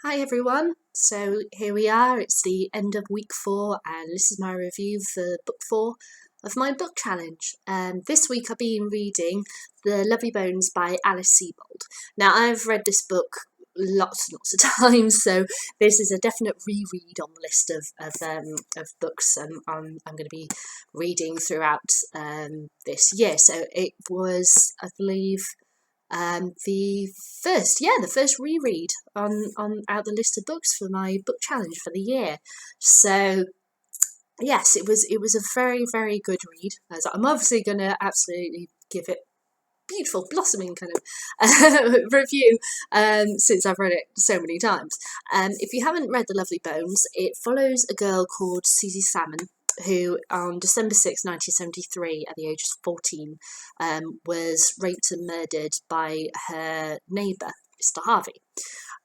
Hi everyone, so here we are, it's the end of week 4 and this is my review for book 4 of my book challenge. This week I've been reading The Lovely Bones by Alice Sebold. Now I've read this book lots and lots of times, so this is a definite reread on the list of books I'm going to be reading throughout this year. So it was, I believe, the first reread on out the list of books for my book challenge for the year. So yes, it was a very good read. As I'm obviously going to absolutely give it beautiful blossoming kind of review since I've read it so many times. If you haven't read The Lovely Bones, it follows a girl called Susie Salmon who on December 6th, 1973, at the age of 14, was raped and murdered by her neighbour, Mr. Harvey.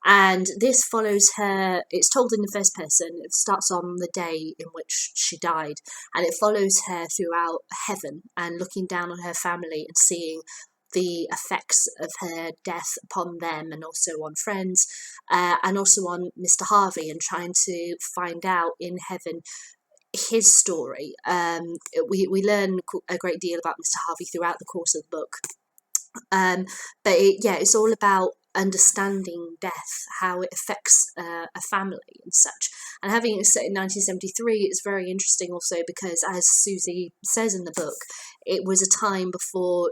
And this follows her, it's told in the first person, it starts on the day in which she died, and it follows her throughout heaven and looking down on her family and seeing the effects of her death upon them and also on friends, and also on Mr. Harvey, and trying to find out in heaven his story. We learn a great deal about Mr. Harvey throughout the course of the book. But it's all about understanding death, how it affects a family and such. And having it set in 1973 is very interesting also because, as Susie says in the book, it was a time before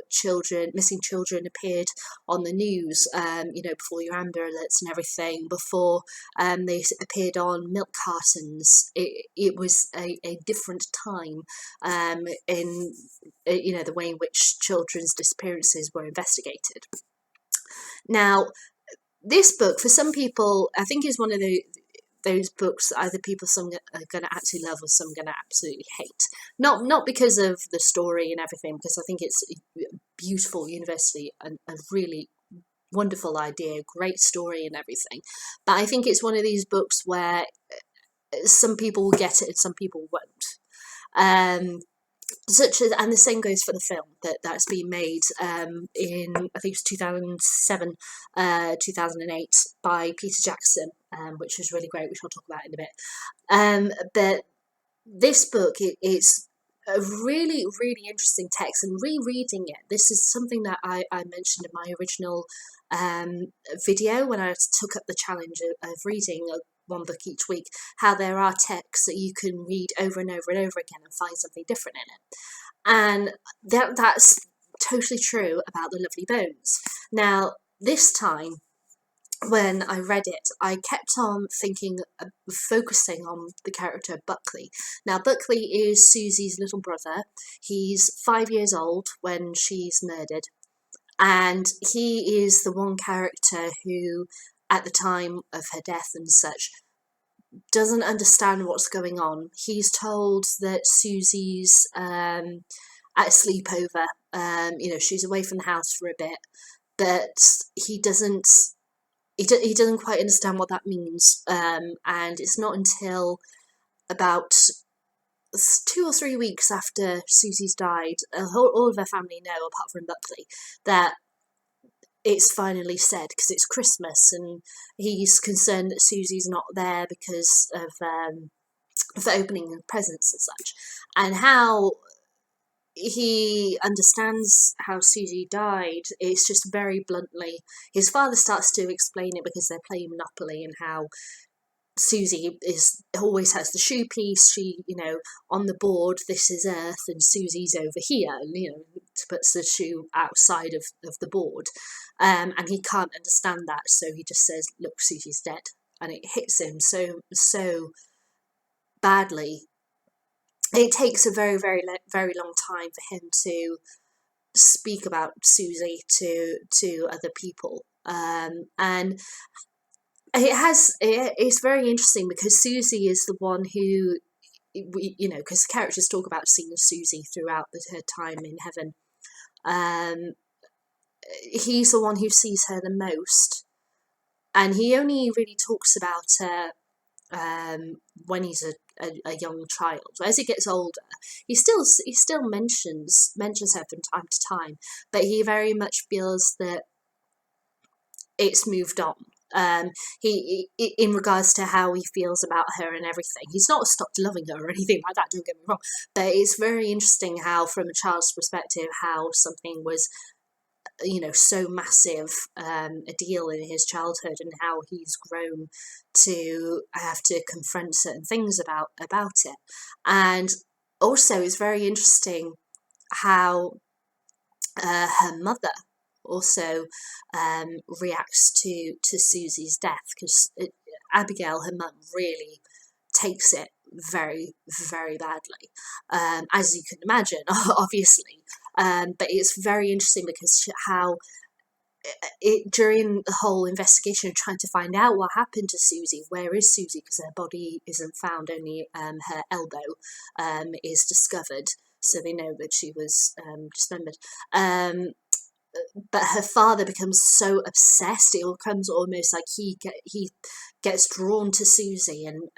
missing children appeared on the news, before your Amber Alerts and everything, before they appeared on milk cartons. It was a different time in the way in which children's disappearances were investigated. Now, this book, for some people, I think is one of those books either some are going to absolutely love or some going to absolutely hate. Not because of the story and everything, because I think it's beautiful, universally, and a really wonderful idea, great story and everything. But I think it's one of these books where some people will get it and some people won't. And the same goes for the film that's been made in, I think it's 2007, 2008 by Peter Jackson, which was really great, which I'll talk about in a bit. But this book, it's a really interesting text, and rereading it, this is something that I mentioned in my original video when I took up the challenge of reading one book each week, how there are texts that you can read over and over and over again and find something different in it. And that's totally true about The Lovely Bones. Now, this time, when I read it, I kept on focusing on the character Buckley. Now, Buckley is Susie's little brother. He's 5 years old when she's murdered. And he is the one character who, at the time of her death and such, doesn't understand what's going on. He's told that Susie's at a sleepover. She's away from the house for a bit, but he doesn't quite understand what that means. And it's not until about 2 or 3 weeks after Susie's died, all of her family know, apart from Buckley, that it's finally said, because it's Christmas and he's concerned that Susie's not there because of the opening of presents and such, and how he understands how Susie died. It's just very bluntly. His father starts to explain it because they're playing Monopoly, and how Susie always has the shoe piece. She, on the board, this is Earth and Susie's over here, and puts the shoe outside of the board, and he can't understand that, so he just says, "Look, Susie's dead," and it hits him so badly. It takes a very long time for him to speak about Susie to other people, and it's very interesting because Susie is the one who, because the characters talk about seeing Susie throughout her time in heaven. He's the one who sees her the most, and he only really talks about her when he's a young child. As he gets older, he still mentions her from time to time, but he very much feels that it's moved on. In regards to how he feels about her and everything. He's not stopped loving her or anything like that, don't get me wrong, but it's very interesting how, from a child's perspective, how something was, so massive, a deal in his childhood, and how he's grown to have to confront certain things about it. And also it's very interesting how her mother also reacts to Susie's death, because Abigail, her mum, really takes it very, very badly, as you can imagine, obviously. But it's very interesting because how during the whole investigation, trying to find out what happened to Susie, where is Susie, because her body isn't found, only her elbow is discovered, so they know that she was dismembered. But her father becomes so obsessed, it becomes almost like he gets drawn to Susie, and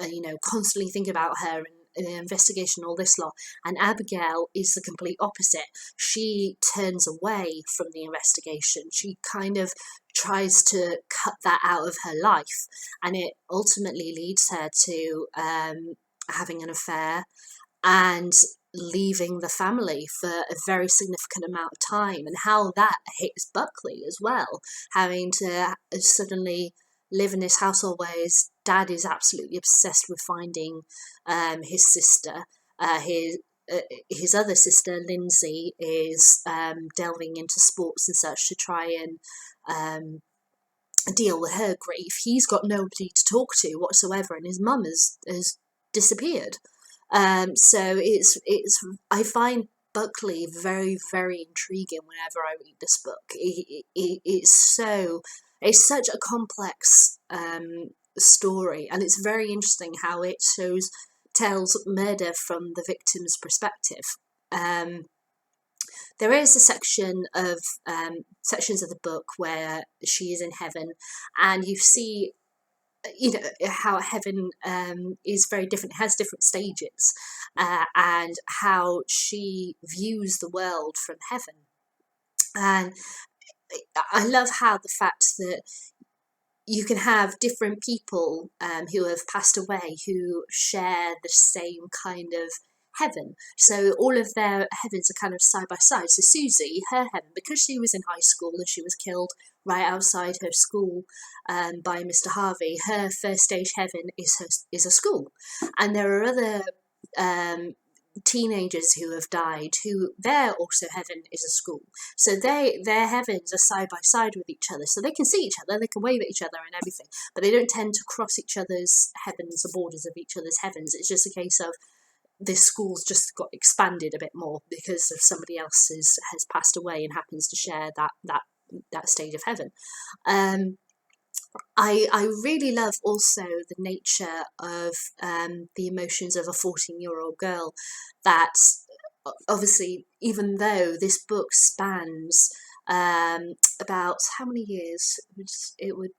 constantly think about her, and an investigation, all this lot. And Abigail is the complete opposite. She turns away from the investigation. She kind of tries to cut that out of her life, and it ultimately leads her to having an affair and leaving the family for a very significant amount of time, and how that hits Buckley as well, having to suddenly live in this household where his dad is absolutely obsessed with finding his sister. His other sister, Lindsay, is delving into sports and such to try and deal with her grief. He's got nobody to talk to whatsoever, and his mum has disappeared. So it's I find Buckley very, very intriguing whenever I read this book. It's such a complex story, and it's very interesting how it tells murder from the victim's perspective. There is a section of sections of the book where she is in heaven, and you see how heaven is very different, has different stages, and how she views the world from heaven. And I love how the fact that you can have different people who have passed away who share the same kind of heaven. So all of their heavens are kind of side by side. So Susie, her heaven, because she was in high school and she was killed right outside her school by Mr. Harvey, her first stage heaven is a school. And there are other teenagers who have died who their also heaven is a school, so their heavens are side by side with each other, so they can see each other, they can wave at each other and everything, but they don't tend to cross each other's heavens, the borders of each other's heavens. It's just a case of this school's just got expanded a bit more because of somebody else has passed away and happens to share that stage of heaven. I really love also the nature of the emotions of a 14-year-old girl, that obviously, even though this book spans about how many years, it would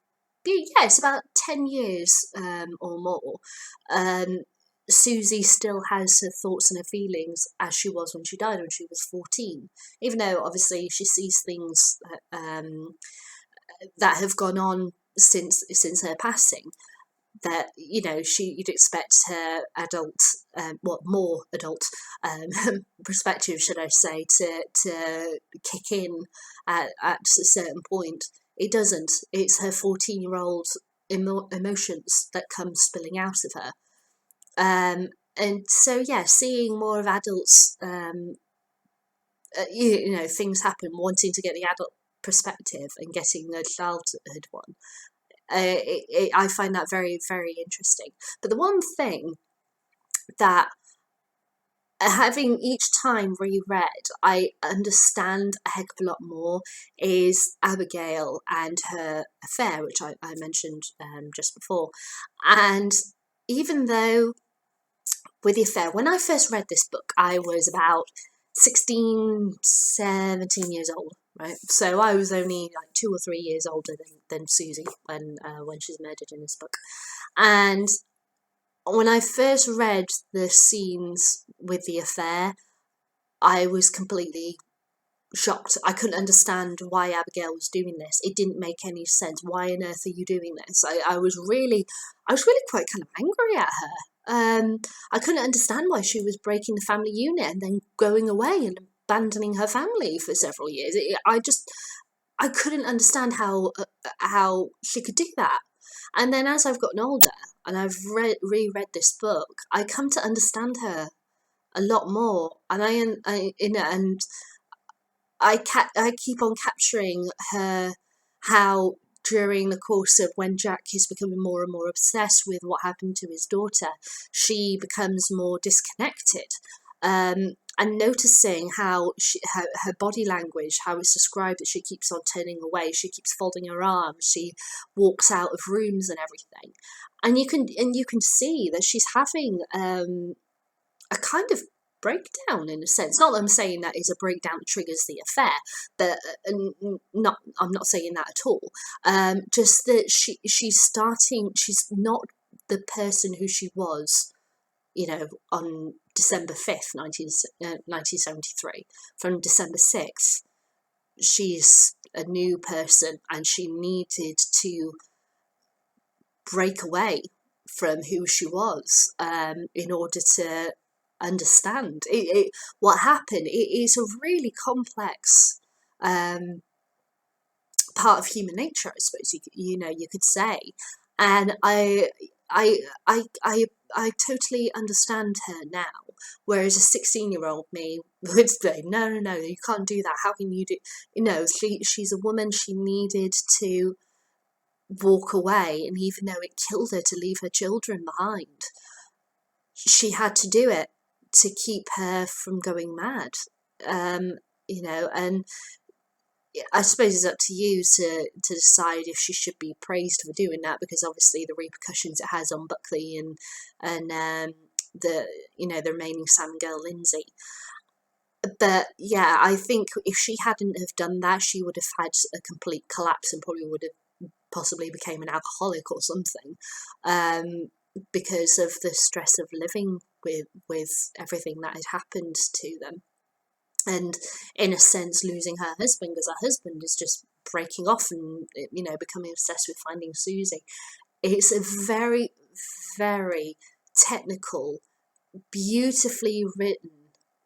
be, yeah, it's about 10 years or more, Susie still has her thoughts and her feelings as she was when she died, when she was 14, even though obviously she sees things that have gone on since her passing, that you'd expect her adult, more adult perspective, should I say, to kick in at a certain point. It doesn't. It's her 14-year-old emotions that come spilling out of her. And so, yeah, seeing more of adults, things happen, wanting to get the adult perspective and getting the childhood one. I find that very, very interesting. But the one thing that, having each time reread, I understand a heck of a lot more, is Abigail and her affair, which I mentioned just before. And even though with the affair, when I first read this book, I was about 16, 17 years old, right? So I was only like 2 or 3 years older than Susie when she's murdered in this book. And when I first read the scenes with the affair, I was completely shocked. I couldn't understand why Abigail was doing this. It didn't make any sense. Why on earth are you doing this? I was really quite kind of angry at her. I couldn't understand why she was breaking the family unit and then going away and abandoning her family for several years. I couldn't understand how she could do that. And then as I've gotten older and I've reread this book, I come to understand her a lot more, and I keep on capturing how during the course of when Jack is becoming more and more obsessed with what happened to his daughter, she becomes more disconnected. And noticing how her body language, how it's described, that she keeps on turning away, she keeps folding her arms, she walks out of rooms and everything, and you can see that she's having a kind of breakdown in a sense. Not that I'm saying that is a breakdown that triggers the affair, but I'm not saying that at all. Just that she's not the person who she was, on December 5th, 1973. From December 6th, she's a new person, and she needed to break away from who she was in order to understand what happened. It is a really complex part of human nature, I suppose you could say, and I totally understand her now. Whereas a 16-year-old me would say, no, you can't do that. How can you do? She's a woman. She needed to walk away, and even though it killed her to leave her children behind, she had to do it to keep her from going mad. And I suppose it's up to you to decide if she should be praised for doing that, because obviously the repercussions it has on Buckley and the remaining Sam girl Lindsay. But yeah, I think if she hadn't have done that, she would have had a complete collapse and probably would have possibly became an alcoholic or something, because of the stress of living with everything that had happened to them. And in a sense, losing her husband, because her husband is just breaking off and becoming obsessed with finding Susie. It's a very, very technical, beautifully written,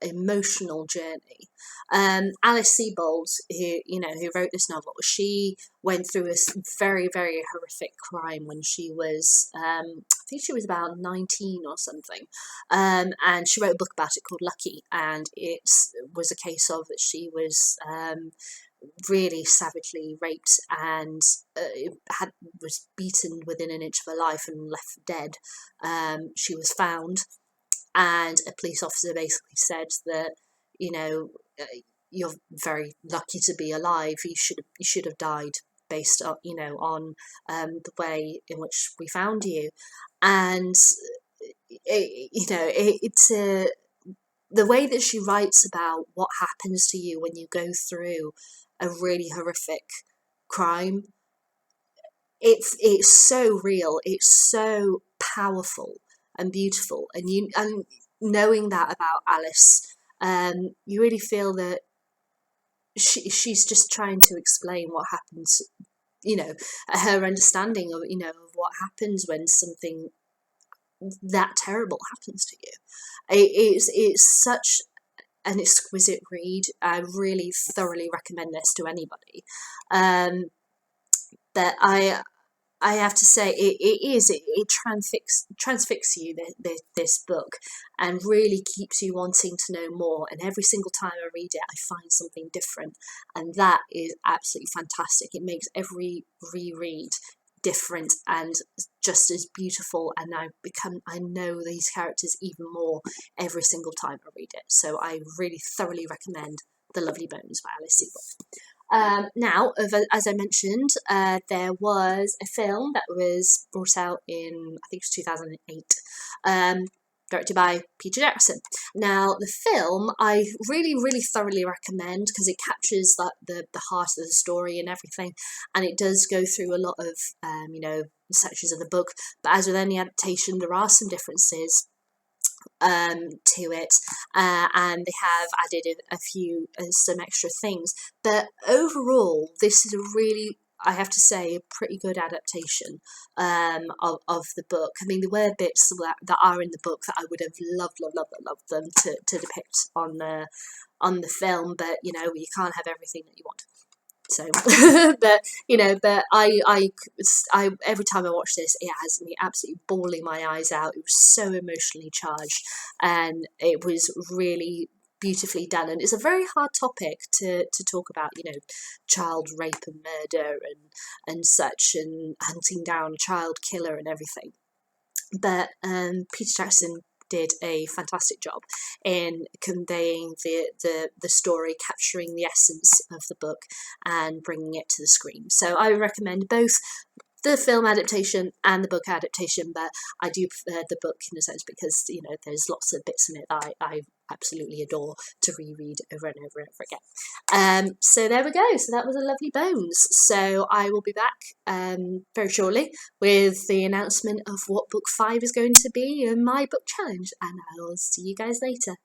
emotional journey. Alice Sebold, who wrote this novel, she went through a very, very horrific crime when she was, I think she was about 19 or something, and she wrote a book about it called Lucky, and it was a case of that she was really savagely raped and was beaten within an inch of her life and left dead. She was found, and a police officer basically said that, you're very lucky to be alive. You should have died based on the way in which we found you. And it's the way that she writes about what happens to you when you go through a really horrific crime. It's so real. It's so powerful and beautiful, and knowing that about Alice, you really feel that she's just trying to explain what happens, her understanding of what happens when something that terrible happens to you. It's such an exquisite read. I really thoroughly recommend this to anybody. But I have to say, it transfixes you, this book, and really keeps you wanting to know more. And every single time I read it, I find something different, and that is absolutely fantastic. It makes every reread different and just as beautiful, and I know these characters even more every single time I read it. So I really thoroughly recommend The Lovely Bones by Alice Sebold. Now, as I mentioned, there was a film that was brought out in, I think it was 2008, directed by Peter Jackson. Now, the film I really, really thoroughly recommend, because it captures the heart of the story and everything, and it does go through a lot of sections of the book. But as with any adaptation, there are some differences to it, and they have added a few some extra things. But overall, this is a really, I have to say, a pretty good adaptation of the book. I mean, there were bits that are in the book that I would have loved them to depict on the film, but you can't have everything that you want. So, but I every time I watch this, it has me absolutely bawling my eyes out. It was so emotionally charged, and it was really beautifully done. And it's a very hard topic to talk about, child rape and murder and such, and hunting down a child killer and everything. But Peter Jackson did a fantastic job in conveying the story, capturing the essence of the book and bringing it to the screen. So I recommend both the film adaptation and the book adaptation, but I do prefer the book in a sense because there's lots of bits in it that I absolutely adore to reread over and over and over again. So there we go. So that was a lovely Bones. So I will be back very shortly with the announcement of what book 5 is going to be in my book challenge, and I will see you guys later.